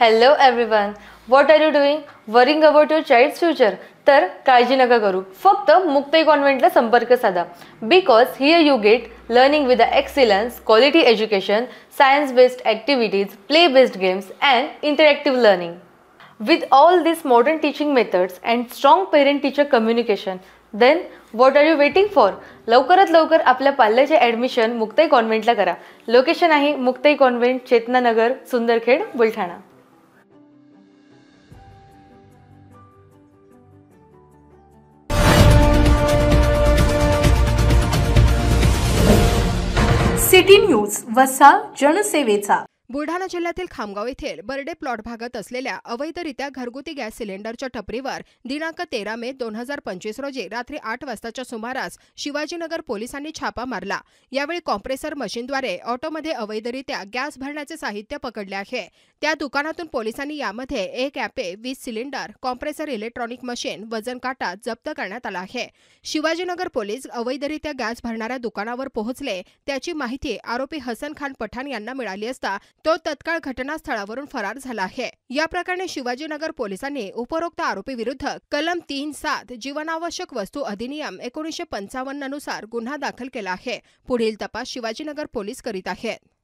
Hello everyone. What are you doing? Worrying about your child's future? तर काळजी नका करू. फक्त मुक्ताई कॉन्व्हेंटला संपर्क साधा. Because here you get learning with the excellence, quality education, science-based activities, play-based games and interactive learning. With all these modern teaching methods and strong parent-teacher communication, then what are you waiting for? लवकरात लवकर आपल्या पाल्याचे admission Muktai कॉन्व्हेंटला करा. Location आहे Muktai convent, Chetananagar, Sundarkhed, Buldhana. City news वसा जनसेवेचा. बुलढाणा जिल्ह्यातील खामगाव येथील Barde plot भागात असलेल्या अवैधरित्या घरगुती गॅस सिलेंडरच्या टपरीवर दिनांक 13 मे 2025 रोजी रात्री 8 वाजताच्या सुमारास शिवाजीनगर पोलिसांनी छापा मारला. यावेळी कॉम्प्रेसर मशीनद्वारे ऑटोमध्ये अवैधरित्या गॅस भरण्याचे साहित्य पकडले आहे. त्या दुकानातून पोलिसांनी यामध्ये एक Ape, 20 cylinder, compressor, electronic machine, वजन काटा जप्त करण्यात आला आहे. शिवाजीनगर पोलीस अवैधरित्या गॅस भरणाऱ्या दुकानावर पोहोचले. त्याची माहिती आरोपी हसन खान पठाण यांना मिळाली असता तो तत्काळ घटनास्थळावरून फरार झाला आहे. या प्रकरणी शिवाजीनगर पोलिसांनी उपरोक्त आरोपी विरुद्ध कलम 3(7) जीवनावश्यक वस्तू अधिनियम 1955 नुसार गुन्हा दाखल केला आहे. पुढील तपास शिवाजीनगर पोलीस करीत आहेत.